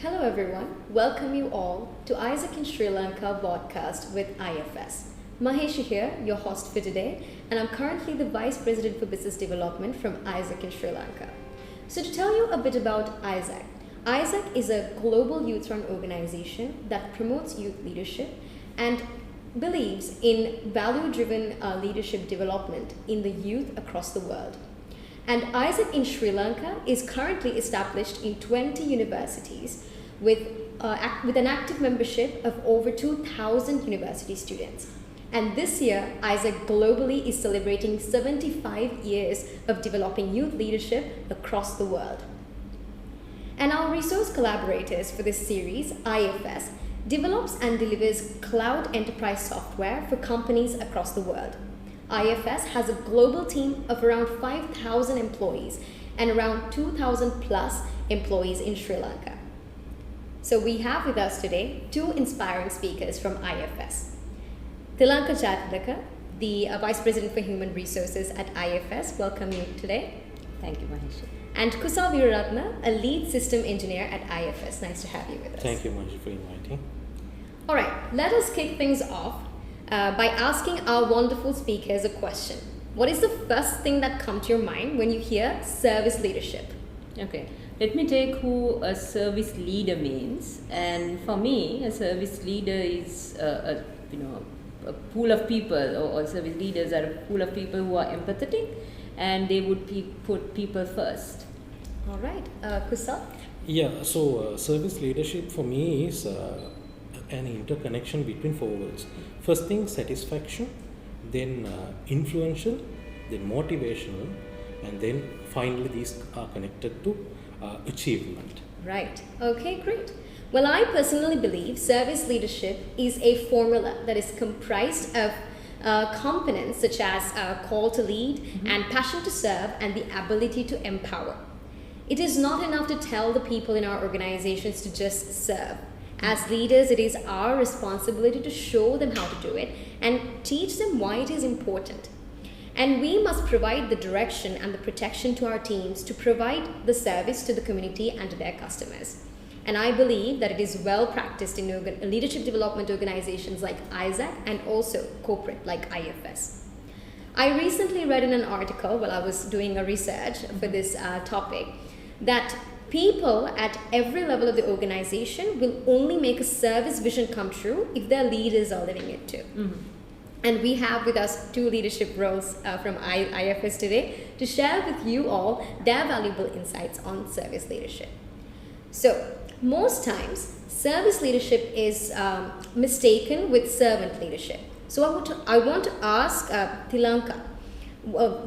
Hello everyone, welcome you all to AIESEC in Sri Lanka Vodcast with IFS. Mahesh here, your host for today, and I'm currently the Vice President for Business Development from AIESEC in Sri Lanka. So to tell you a bit about AIESEC, AIESEC is a global youth-run organization that promotes youth leadership and believes in value-driven leadership development in the youth across the world. And AIESEC in Sri Lanka is currently established in 20 universities with an active membership of over 2,000 university students. And this year, AIESEC globally is celebrating 75 years of developing youth leadership across the world. And our resource collaborators for this series, IFS, develops and delivers cloud enterprise software for companies across the world. IFS has a global team of around 5,000 employees and around 2,000 plus employees in Sri Lanka. So we have with us today two inspiring speakers from IFS. Thilanka Jayathilake, the Vice President for Human Resources at IFS, welcome you today. Thank you, Mahesh. And Kusal Weeraratne, a lead system engineer at IFS. Nice to have you with us. Thank you, Mahesh, for inviting. All right, let us kick things off by asking our wonderful speakers a question. What is the first thing that comes to your mind when you hear service leadership? Okay, let me take who a service leader means. And for me, a service leader is a pool of people, or service leaders are a pool of people who are empathetic, and they would put people first. All right, Kusal? Yeah, so service leadership for me is an interconnection between four words. First thing, satisfaction, then influential, then motivational, and then finally these are connected to achievement. Right. Okay, great. Well, I personally believe service leadership is a formula that is comprised of components such as call to lead and passion to serve and the ability to empower. It is not enough to tell the people in our organizations to just serve. As leaders, it is our responsibility to show them how to do it and teach them why it is important. And we must provide the direction and the protection to our teams to provide the service to the community and to their customers. And I believe that it is well practiced in leadership development organizations like AIESEC and also corporate like IFS. I recently read in an article while I was doing a research for this topic that people at every level of the organization will only make a service vision come true if their leaders are living it too. And we have with us two leadership roles from IFS today to share with you all their valuable insights on service leadership. So, most times, service leadership is mistaken with servant leadership. So I want to ask Thilanka,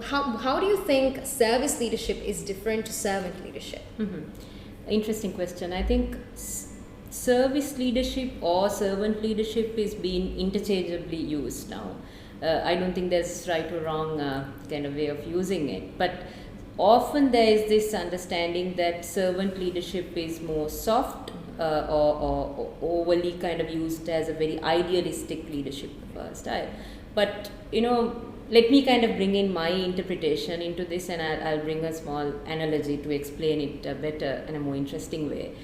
how do you think service leadership is different to servant leadership? Interesting question. I think service leadership or servant leadership is being interchangeably used now. I don't think there's right or wrong kind of way of using it, but often there is this understanding that servant leadership is more soft or overly kind of used as a very idealistic leadership style. But let me kind of bring in my interpretation into this, and I'll bring a small analogy to explain it better in a more interesting way.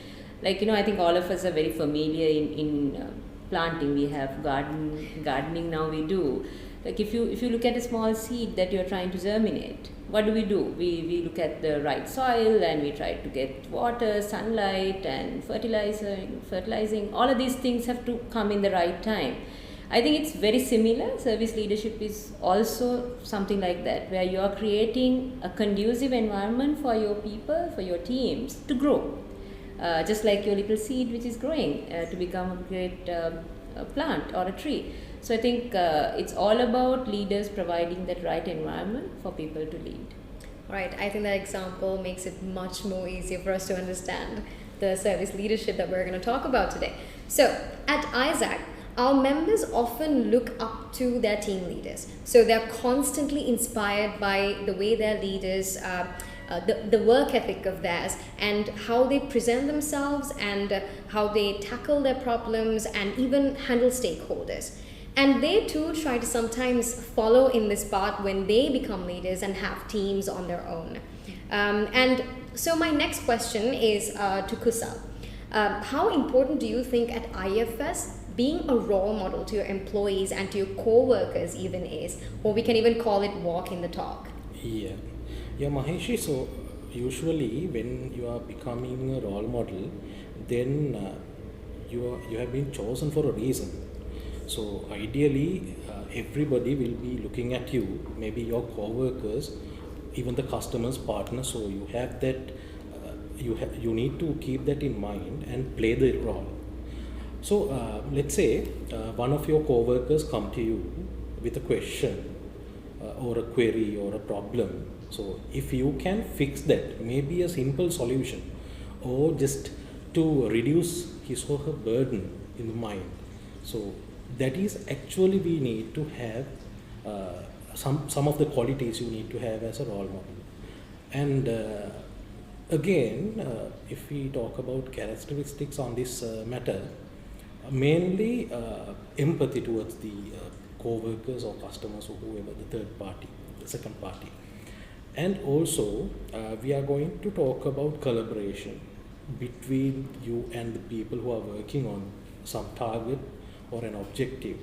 Like, I think all of us are very familiar in planting. We have gardening now we do. Like if you look at a small seed that you're trying to germinate, what do? We look at the right soil and we try to get water, sunlight and fertilizing. All of these things have to come in the right time. I think it's very similar. Service leadership is also something like that, where you are creating a conducive environment for your people, for your teams to grow. Just like your little seed which is growing to become a great plant or a tree. So I think it's all about leaders providing that right environment for people to lead. Right. I think that example makes it much more easier for us to understand the service leadership that we're going to talk about today. So at AIESEC, our members often look up to their team leaders. So they're constantly inspired by the way their leaders, the work ethic of theirs, and how they present themselves and how they tackle their problems and even handle stakeholders. And they too try to sometimes follow in this path when they become leaders and have teams on their own. And so my next question is to Kusal. How important do you think at IFS being a role model to your employees and to your co-workers even is, or we can even call it walking the talk? Yeah, yeah, Maheshi. So usually, when you are becoming a role model, then you have been chosen for a reason. So ideally, everybody will be looking at you, maybe your co-workers, even the customers, partners. So you have that. You need to keep that in mind and play the role. So let's say one of your co-workers come to you with a question or a query or a problem. So if you can fix that, maybe a simple solution, or just to reduce his or her burden in the mind. So that is actually we need to have some of the qualities you need to have as a role model. And again, if we talk about characteristics on this matter, mainly empathy towards the co-workers or customers or whoever, the third party, the second party. And also, we are going to talk about collaboration between you and the people who are working on some target or an objective.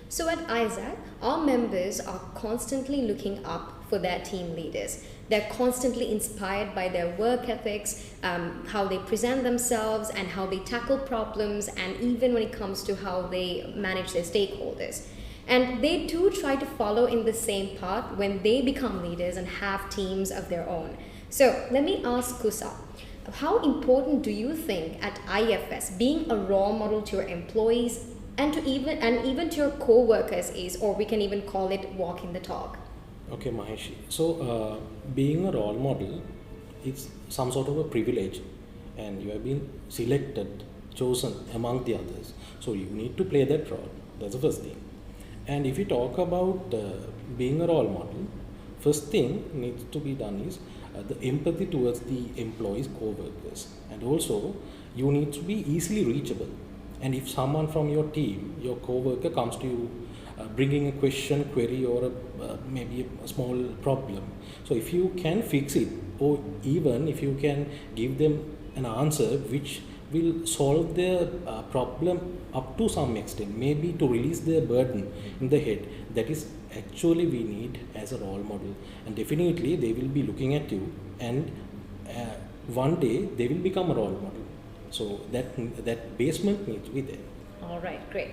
So at AIESEC, our members are constantly looking up for their team leaders. They're constantly inspired by their work ethics, how they present themselves and how they tackle problems, and even when it comes to how they manage their stakeholders. And they too try to follow in the same path when they become leaders and have teams of their own. So let me ask Kusal, how important do you think at IFS being a role model to your employees and even to your co-workers is, or we can even call it walking the talk? Okay, Maheshi. So, being a role model is some sort of a privilege, and you have been selected, chosen among the others. So, you need to play that role. That's the first thing. And if we talk about being a role model, first thing needs to be done is the empathy towards the employees, co-workers, and also you need to be easily reachable. And if someone from your team, your co-worker comes to you bringing a question, query, or maybe a small problem, so if you can fix it, or even if you can give them an answer which will solve their problem up to some extent, maybe to release their burden in the head, that is actually we need as a role model. And definitely they will be looking at you, and one day they will become a role model. So that basement needs to be there. All right, great.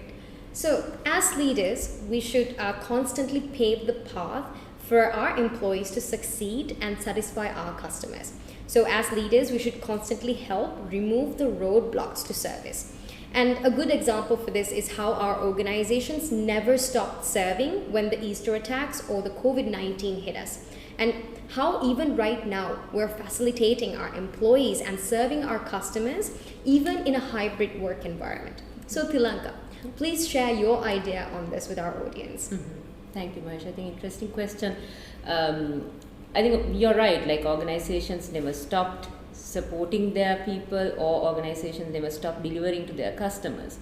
So as leaders, we should constantly pave the path for our employees to succeed and satisfy our customers. So as leaders, we should constantly help remove the roadblocks to service. And a good example for this is how our organizations never stopped serving when the Easter attacks or the COVID-19 hit us. And how even right now we're facilitating our employees and serving our customers even in a hybrid work environment. So Thilanka, please share your idea on this with our audience. Mm-hmm. Thank you, Mahesh. I think interesting question. I think you're right, like organizations never stopped supporting their people, or organizations never stopped delivering to their customers.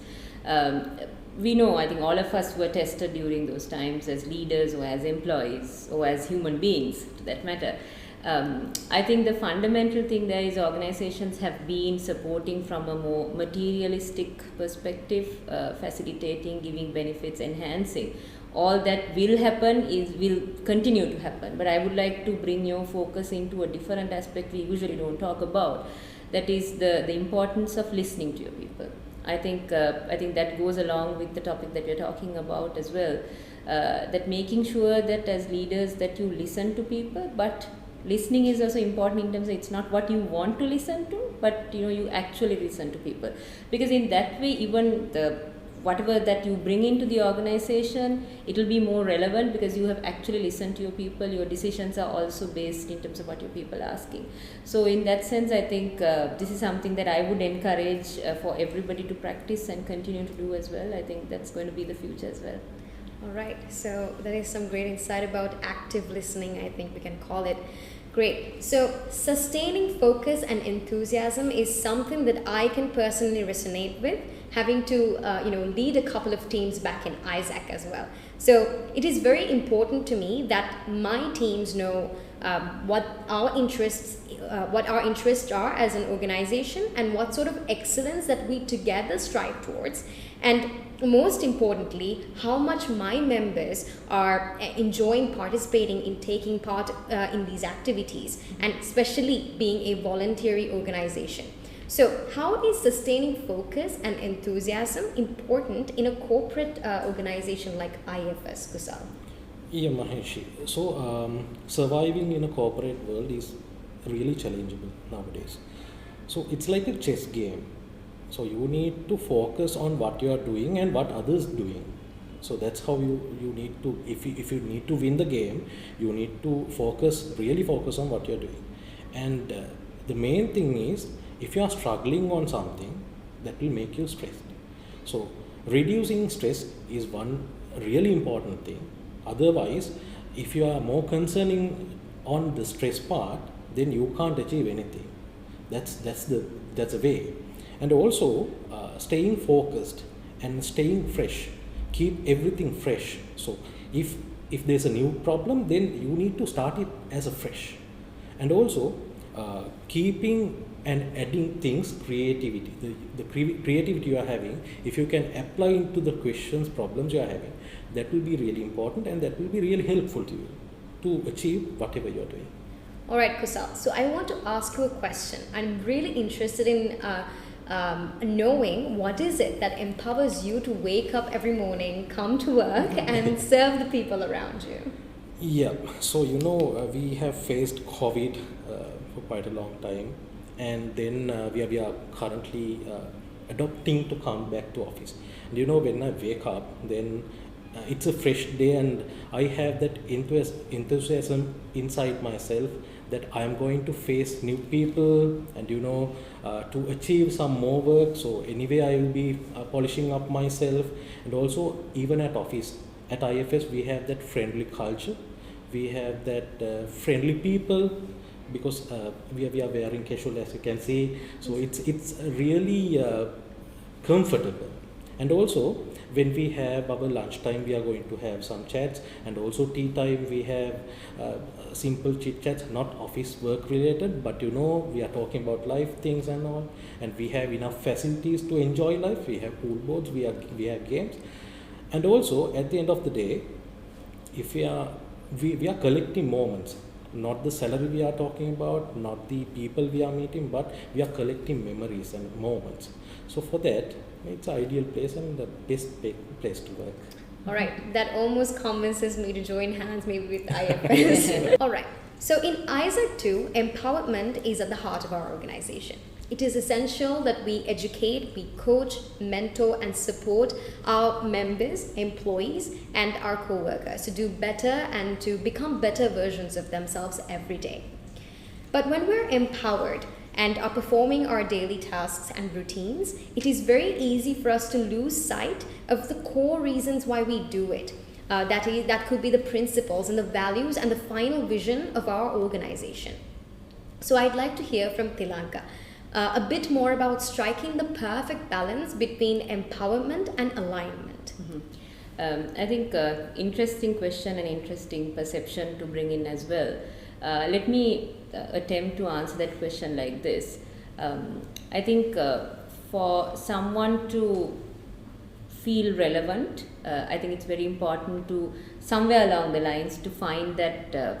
We know, I think all of us were tested during those times as leaders or as employees or as human beings, to that matter. I think the fundamental thing there is organizations have been supporting from a more materialistic perspective, facilitating, giving benefits, enhancing. All that will happen will continue to happen. But I would like to bring your focus into a different aspect we usually don't talk about. That is the importance of listening to your people. I think that goes along with the topic that we're talking about as well. That making sure that as leaders that you listen to people, but listening is also important in terms of it's not what you want to listen to, but you actually listen to people, because in that way even whatever that you bring into the organization, it will be more relevant because you have actually listened to your people. Your decisions are also based in terms of what your people are asking. So in that sense, I think this is something that I would encourage for everybody to practice and continue to do as well. I think that's going to be the future as well. All right, so that is some great insight about active listening, I think we can call it. Great. So sustaining focus and enthusiasm is something that I can personally resonate with, having to lead a couple of teams back in AIESEC as well. So it is very important to me that my teams know what our interests are as an organization, and what sort of excellence that we together strive towards, and most importantly, how much my members are enjoying participating in taking part in these activities, and especially being a voluntary organization. So, how is sustaining focus and enthusiasm important in a corporate organization like IFS, Kusal? Yeah, Maheshi. So, surviving in a corporate world is really challengeable nowadays. So, it's like a chess game. So, you need to focus on what you are doing and what others doing. So, that's how you need to, if you need to win the game, you need to really focus on what you're doing. And the main thing is, if you are struggling on something, that will make you stressed. So, reducing stress is one really important thing. Otherwise, if you are more concerning on the stress part, then you can't achieve anything. That's the way. And also, staying focused and staying fresh. Keep everything fresh. So, if there's a new problem, then you need to start it as a fresh. And also, keeping and adding things, creativity. The creativity you are having, if you can apply into the questions, problems you are having, that will be really important, and that will be really helpful to you to achieve whatever you are doing. All right, Kusal. So I want to ask you a question. I'm really interested in knowing what is it that empowers you to wake up every morning, come to work, and serve the people around you. Yeah. So we have faced COVID for quite a long time, and then we are currently adopting to come back to office. And when I wake up, then it's a fresh day, and I have that enthusiasm inside myself that I am going to face new people and to achieve some more work. So anyway, I will be polishing up myself. And also, even at office, at IFS, we have that friendly culture. We have that friendly people, because we are wearing casual, as you can see. So it's really comfortable. And also, when we have our lunchtime, we are going to have some chats, and also tea time we have simple chit chats, not office work related, but we are talking about life things and all, and we have enough facilities to enjoy life. We have pool boards, we have games, and also at the end of the day, if we are collecting moments, not the salary we are talking about, not the people we are meeting, but we are collecting memories and moments. So for that, it's an ideal place and the best place to work. All right, that almost convinces me to join hands maybe with IFS. All right, so in AIESEC 2, empowerment is at the heart of our organization. It is essential that we educate, we coach, mentor, and support our members, employees, and our co-workers to do better and to become better versions of themselves every day. But when we're empowered and are performing our daily tasks and routines, it is very easy for us to lose sight of the core reasons why we do it. That could be the principles and the values and the final vision of our organization. So I'd like to hear from Thilanka a bit more about striking the perfect balance between empowerment and alignment. I think interesting question and interesting perception to bring in as well. Let me attempt to answer that question like this. I think for someone to feel relevant, I think it's very important to somewhere along the lines to find that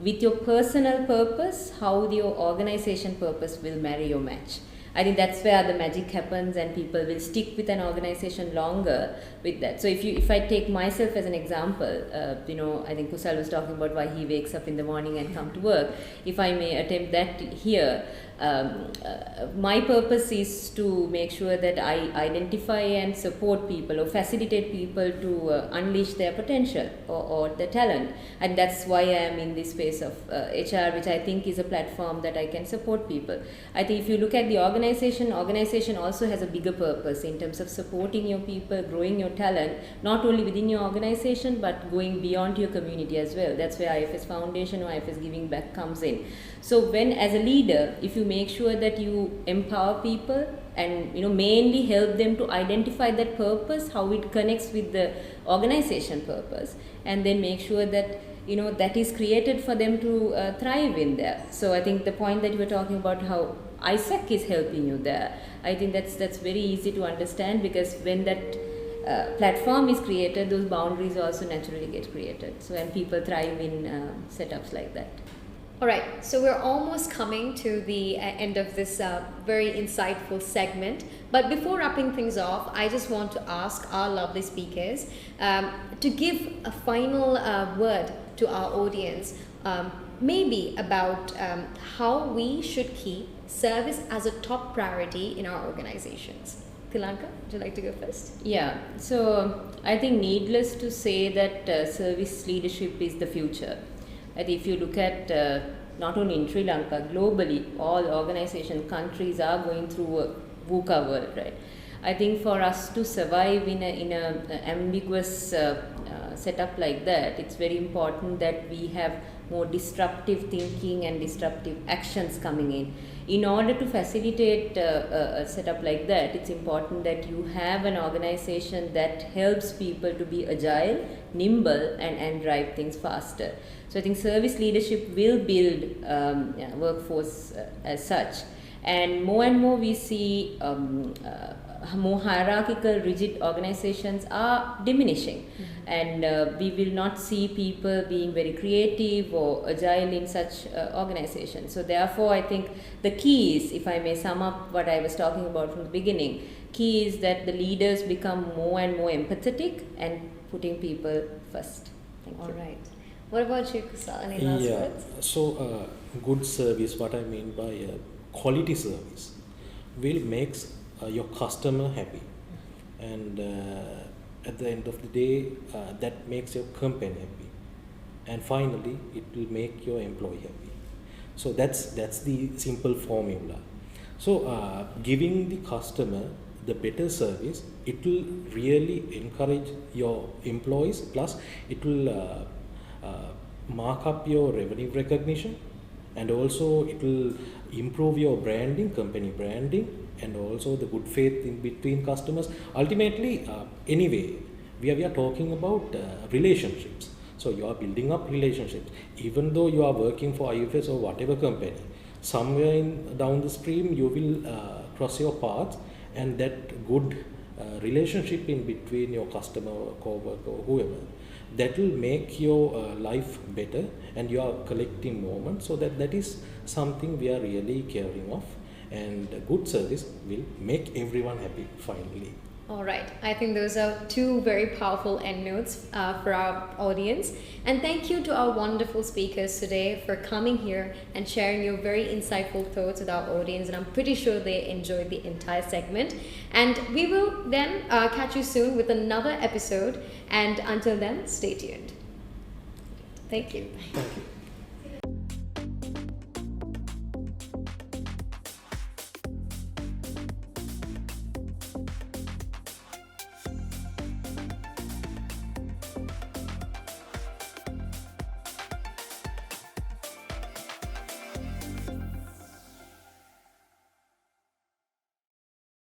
with your personal purpose, how your organization purpose will marry or match. I think that's where the magic happens, and people will stick with an organization longer with that. So if I take myself as an example, I think Kusal was talking about why he wakes up in the morning and come to work. If I may attempt that here, my purpose is to make sure that I identify and support people or facilitate people to unleash their potential or their talent, and that's why I am in this space of HR, which I think is a platform that I can support people. I think if you look at the organization also has a bigger purpose in terms of supporting your people, growing your talent, not only within your organization but going beyond your community as well. That's where IFS Foundation or IFS Giving Back comes in. So when, as a leader, if you make sure that you empower people and mainly help them to identify that purpose, how it connects with the organization purpose, and then make sure that that is created for them to thrive in there. So I think the point that you were talking about, how AIESEC is helping you there, I think that's very easy to understand, because when that platform is created, those boundaries also naturally get created. So and people thrive in setups like that. All right, so we're almost coming to the end of this very insightful segment. But before wrapping things off, I just want to ask our lovely speakers to give a final word to our audience, maybe about how we should keep service as a top priority in our organizations. Thilanka, would you like to go first? Yeah, so I think needless to say that service leadership is the future. And if you look at not only in Sri Lanka, globally, all organizations, countries are going through a VUCA world, right? I think for us to survive in a ambiguous setup like that, it's very important that we have more disruptive thinking and disruptive actions coming in. In order to facilitate a setup like that, it's important that you have an organization that helps people to be agile, nimble, and drive things faster. So I think service leadership will build workforce as such. And more we see more hierarchical, rigid organizations are diminishing. And we will not see people being very creative or agile in such organizations. So therefore, I think the key is, if I may sum up what I was talking about from the beginning, key is that the leaders become more and more empathetic and putting people first. Thank you. All right. What about you, Kusal? Any last words? So good service, what I mean by quality service, will make your customer happy. And at the end of the day, that makes your company happy. And finally, it will make your employee happy. So that's the simple formula. So giving the customer the better service, it will really encourage your employees, plus it will mark up your revenue recognition, and also it will improve your branding, company branding, and also the good faith in between customers. Ultimately, anyway, we are talking about relationships. So you are building up relationships. Even though you are working for IFS or whatever company, somewhere down the stream you will cross your paths, and that good relationship in between your customer, co-worker, or whoever, that will make your life better, and you are collecting moments. So that is something we are really caring of, and good service will make everyone happy finally. All right. I think those are two very powerful end notes for our audience. And thank you to our wonderful speakers today for coming here and sharing your very insightful thoughts with our audience. And I'm pretty sure they enjoyed the entire segment. And we will then catch you soon with another episode. And until then, stay tuned. Thank you. Thank you.